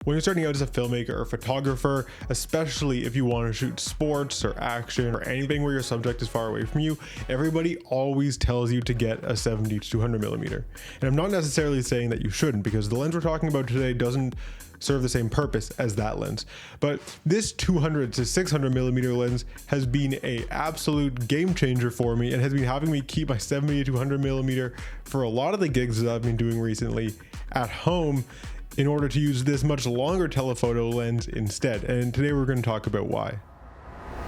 When you're starting out as a filmmaker or photographer, especially if you want to shoot sports or action or anything where your subject is far away from you, everybody always tells you to get a 70 to 200 millimeter. And I'm not necessarily saying that you shouldn't, because the lens we're talking about today doesn't serve the same purpose as that lens. But this 200 to 600 millimeter lens has been a absolute game changer for me and has been having me keep my 70 to 200 millimeter for a lot of the gigs that I've been doing recently at home, in order to use this much longer telephoto lens instead. And today we're going to talk about why.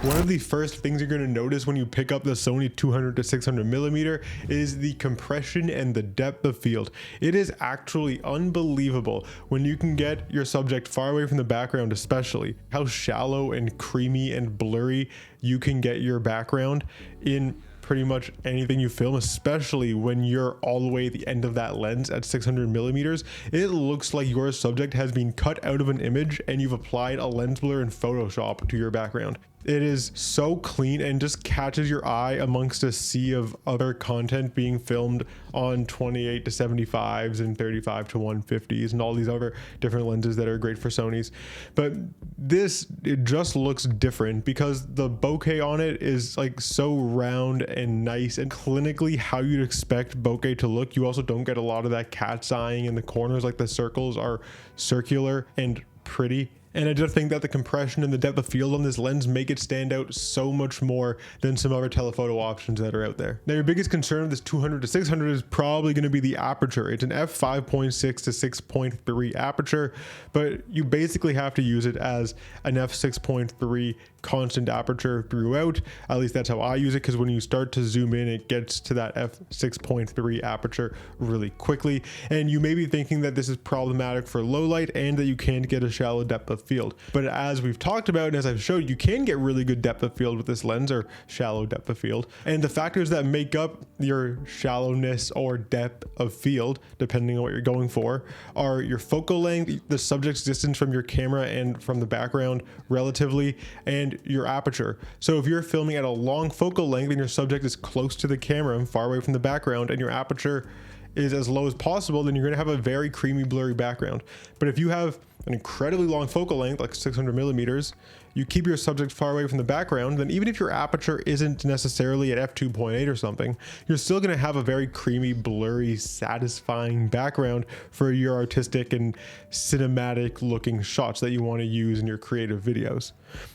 One of the first things you're going to notice when you pick up the Sony 200 to 600 millimeter is the compression and the depth of field. It is actually unbelievable when you can get your subject far away from the background, especially how shallow and creamy and blurry you can get your background in pretty much anything you film, especially when you're all the way at the end of that lens at 600 millimeters. It looks like your subject has been cut out of an image and you've applied a lens blur in Photoshop to your background. It is so clean and just catches your eye amongst a sea of other content being filmed on 28 to 75s and 35 to 150s and all these other different lenses that are great for Sonys. But this, it just looks different because the bokeh on it is like so round and nice and clinically how you'd expect bokeh to look. You also don't get a lot of that cat's eyeing in the corners, like the circles are circular and pretty. And I just think that the compression and the depth of field on this lens make it stand out so much more than some other telephoto options that are out there. Now, your biggest concern of this 200 to 600 is probably going to be the aperture. It's an f5.6 to 6.3 aperture, but you basically have to use it as an f6.3 constant aperture throughout. At least that's how I use it, because when you start to zoom in, it gets to that f6.3 aperture really quickly. And you may be thinking that this is problematic for low light and that you can't get a shallow depth of field. But as we've talked about and as I've showed, you can get really good depth of field with this lens, or shallow depth of field. And the factors that make up your shallowness or depth of field, depending on what you're going for, are your focal length, the subject's distance from your camera and from the background relatively, and your aperture. So if you're filming at a long focal length and your subject is close to the camera and far away from the background, and your aperture is as low as possible, then you're going to have a very creamy, blurry background. But if you have an incredibly long focal length, like 600 millimeters, you keep your subject far away from the background, then even if your aperture isn't necessarily at f2.8 or something, you're still going to have a very creamy, blurry, satisfying background for your artistic and cinematic looking shots that you want to use in your creative videos.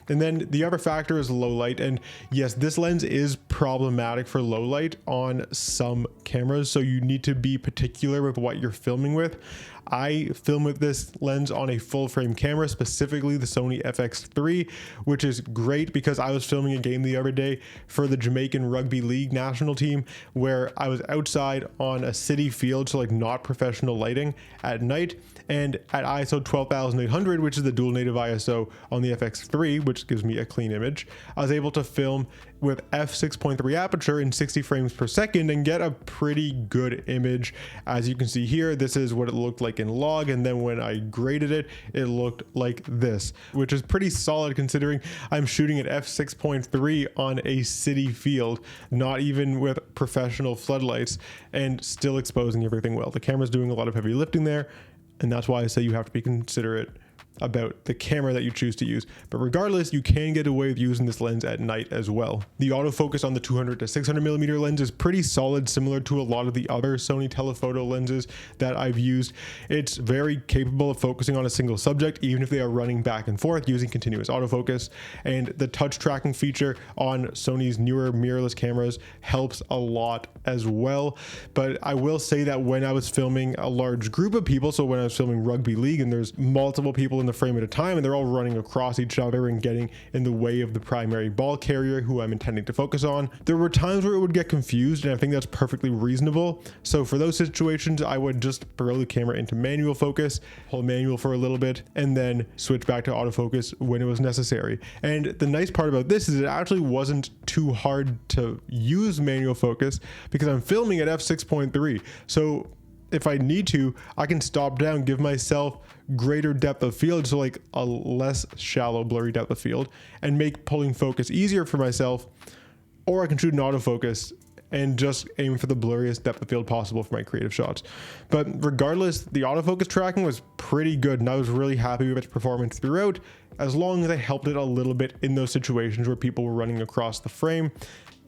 And then the other factor is low light. And yes, this lens is problematic for low light on some cameras, so you need to be particular with what you're filming with. I film with this lens on a full frame camera, specifically the Sony FX3, which is great because I was filming a game the other day for the Jamaican Rugby League national team where I was outside on a city field, so like not professional lighting at night, and at ISO 12800, which is the dual native ISO on the FX3, which gives me a clean image, I was able to film with f6.3 aperture in 60 frames per second and get a pretty good image. As you can see here, this is what it looked like in log, and then when I graded it, it looked like this, which is pretty solid considering I'm shooting at f6.3 on a city field, not even with professional floodlights, and still exposing everything well. The camera's doing a lot of heavy lifting there, and that's why I say you have to be considerate about the camera that you choose to use. But regardless, you can get away with using this lens at night as well. The autofocus on the 200 to 600 millimeter lens is pretty solid, similar to a lot of the other Sony telephoto lenses that I've used. It's very capable of focusing on a single subject, even if they are running back and forth using continuous autofocus. And the touch tracking feature on Sony's newer mirrorless cameras helps a lot as well. But I will say that when I was filming a large group of people, so when I was filming Rugby League and there's multiple people in the frame at a time and they're all running across each other and getting in the way of the primary ball carrier who I'm intending to focus on, there were times where it would get confused, and I think that's perfectly reasonable. So for those situations, I would just throw the camera into manual focus, hold manual for a little bit, and then switch back to autofocus when it was necessary. And the nice part about this is it actually wasn't too hard to use manual focus because I'm filming at f6.3. So if I need to, I can stop down, give myself greater depth of field, so like a less shallow, blurry depth of field, and make pulling focus easier for myself. Or I can shoot an autofocus and just aim for the blurriest depth of field possible for my creative shots. But regardless, the autofocus tracking was pretty good, and I was really happy with its performance throughout, as long as I helped it a little bit in those situations where people were running across the frame,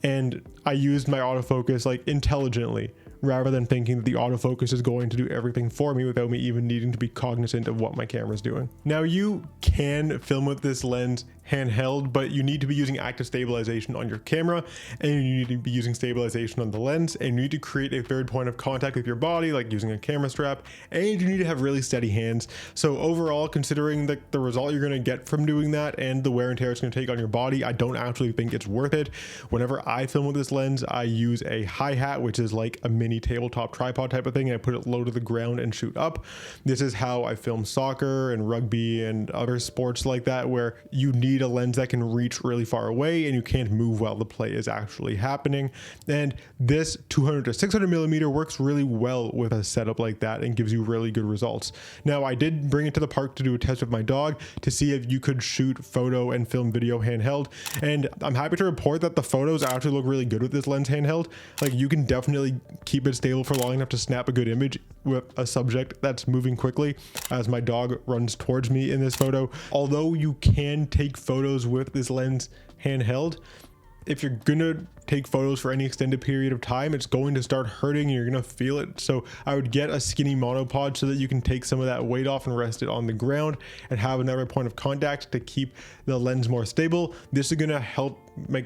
and I used my autofocus like intelligently, rather than thinking that the autofocus is going to do everything for me without me even needing to be cognizant of what my camera's doing. Now, you can film with this lens handheld, but you need to be using active stabilization on your camera, and you need to be using stabilization on the lens, and you need to create a third point of contact with your body, like using a camera strap, and you need to have really steady hands. So overall, considering the result you're going to get from doing that and the wear and tear it's going to take on your body, I don't actually think it's worth it. Whenever I film with this lens, I use a hi-hat, which is like a mini tabletop tripod type of thing, and I put it low to the ground and shoot up. This is how I film soccer and rugby and other sports like that, where you need a lens that can reach really far away and you can't move while the play is actually happening. And this 200 to 600 millimeter works really well with a setup like that and gives you really good results. Now, I did bring it to the park to do a test with my dog to see if you could shoot photo and film video handheld, and I'm happy to report that the photos actually look really good with this lens handheld. Like, you can definitely keep it stable for long enough to snap a good image with a subject that's moving quickly, as my dog runs towards me in this photo. Although you can take photos with this lens handheld, if you're gonna take photos for any extended period of time, it's going to start hurting and you're gonna feel it. So I would get a skinny monopod so that you can take some of that weight off and rest it on the ground and have another point of contact to keep the lens more stable. This is gonna help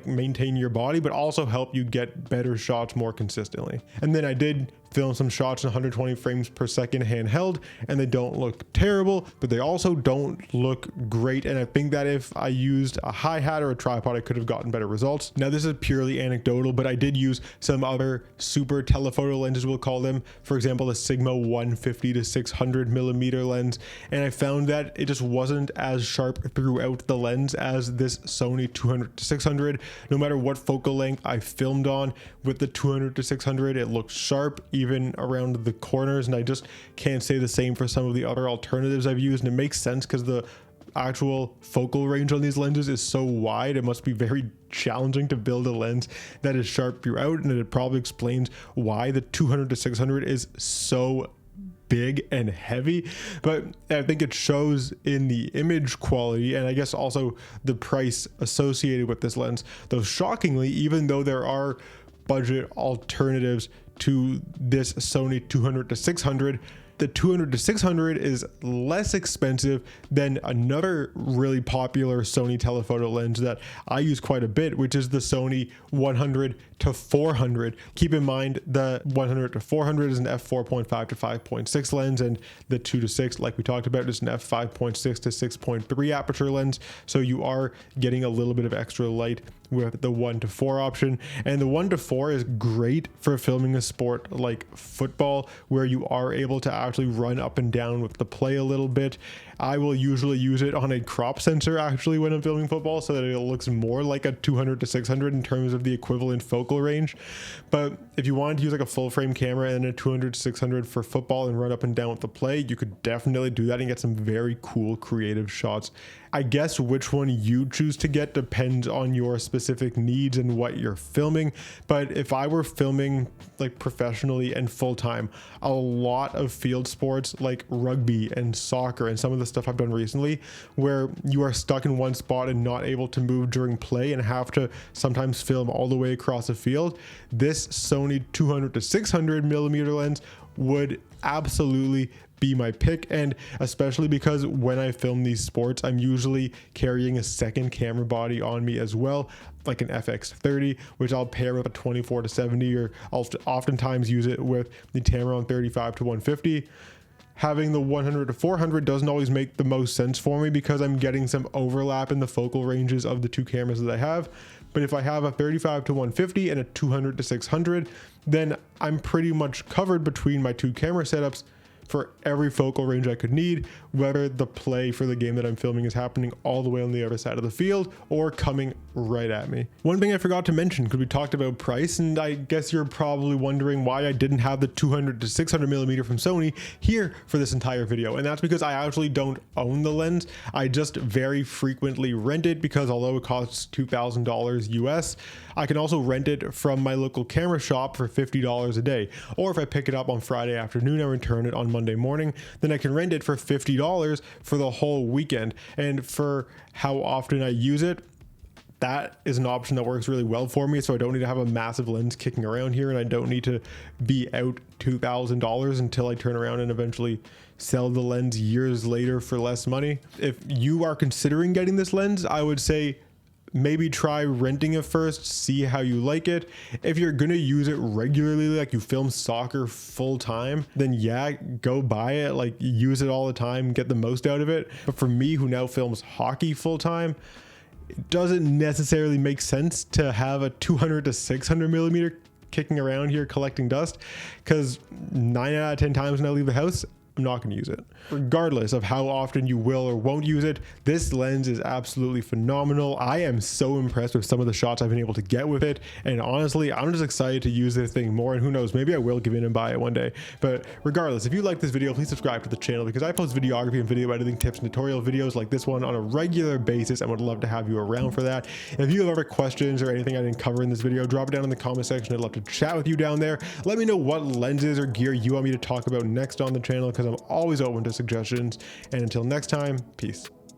maintain your body, but also help you get better shots more consistently. And then I did film some shots in 120 frames per second handheld, and they don't look terrible, but they also don't look great. And I think that if I used a hi-hat or a tripod, I could have gotten better results. Now, this is purely anecdotal, but I did use some other super telephoto lenses, we'll call them. For example, the Sigma 150 to 600 millimeter lens, and I found that it just wasn't as sharp throughout the lens as this Sony 200 to 600. No matter what focal length I filmed on with the 200 to 600, it looked sharp even around the corners, and I just can't say the same for some of the other alternatives I've used. And it makes sense because the actual focal range on these lenses is so wide. It must be very challenging to build a lens that is sharp throughout, and it probably explains why the 200 to 600 is so big and heavy. But I think it shows in the image quality, and I guess also the price associated with this lens. Though shockingly, even though there are budget alternatives to this Sony 200 to 600, the 200 to 600 is less expensive than another really popular Sony telephoto lens that I use quite a bit, which is the Sony 100 to 400. Keep in mind the 100 to 400 is an f4.5 to 5.6 lens, and the 2 to 6, like we talked about, is an f5.6 to 6.3 aperture lens. So you are getting a little bit of extra light with the 1 to 4 option. And the 1 to 4 is great for filming a sport like football, where you are able to actually run up and down with the play a little bit. I will usually use it on a crop sensor actually when I'm filming football, so that it looks more like a 200 to 600 in terms of the equivalent focal range. But if you wanted to use like a full frame camera and a 200 to 600 for football and run up and down with the play, you could definitely do that and get some very cool creative shots. I guess which one you choose to get depends on your specific needs and what you're filming. But if I were filming like professionally and full time, a lot of field sports like rugby and soccer and some of the stuff I've done recently, where you are stuck in one spot and not able to move during play and have to sometimes film all the way across the field, this Sony 200 to 600 millimeter lens would absolutely be my pick. And especially because when I film these sports, I'm usually carrying a second camera body on me as well, like an FX30, which I'll pair with a 24 to 70, or I'll oftentimes use it with the Tamron 35 to 150. Having the 100 to 400 doesn't always make the most sense for me because I'm getting some overlap in the focal ranges of the two cameras that I have. But if I have a 35 to 150 and a 200 to 600, then I'm pretty much covered between my two camera setups, for every focal range I could need, whether the play for the game that I'm filming is happening all the way on the other side of the field or coming right at me. One thing I forgot to mention, because we talked about price, and I guess you're probably wondering why I didn't have the 200 to 600 millimeter from Sony here for this entire video. And that's because I actually don't own the lens. I just very frequently rent it, because although it costs $2,000 US, I can also rent it from my local camera shop for $50 a day. Or if I pick it up on Friday afternoon and return it on Monday morning, then I can rent it for $50 for the whole weekend. And for how often I use it, that is an option that works really well for me. So I don't need to have a massive lens kicking around here, and I don't need to be out $2,000 until I turn around and eventually sell the lens years later for less money. If you are considering getting this lens, I would say maybe try renting it first, see how you like it. If you're gonna use it regularly, like you film soccer full time, then yeah, go buy it, like use it all the time, get the most out of it. But for me, who now films hockey full time, it doesn't necessarily make sense to have a 200 to 600 millimeter kicking around here collecting dust, because 9 out of 10 times when I leave the house, I'm not going to use it. Regardless of how often you will or won't use it, this lens is absolutely phenomenal. I am so impressed with some of the shots I've been able to get with it, and honestly, I'm just excited to use this thing more, and who knows, maybe I will give in and buy it one day. But regardless, if you like this video, please subscribe to the channel, because I post videography and video editing tips and tutorial videos like this one on a regular basis, and would love to have you around for that. If you have other questions or anything I didn't cover in this video, drop it down in the comment section. I'd love to chat with you down there. Let me know what lenses or gear you want me to talk about next on the channel, because I'm always open to suggestions. And until next time, peace.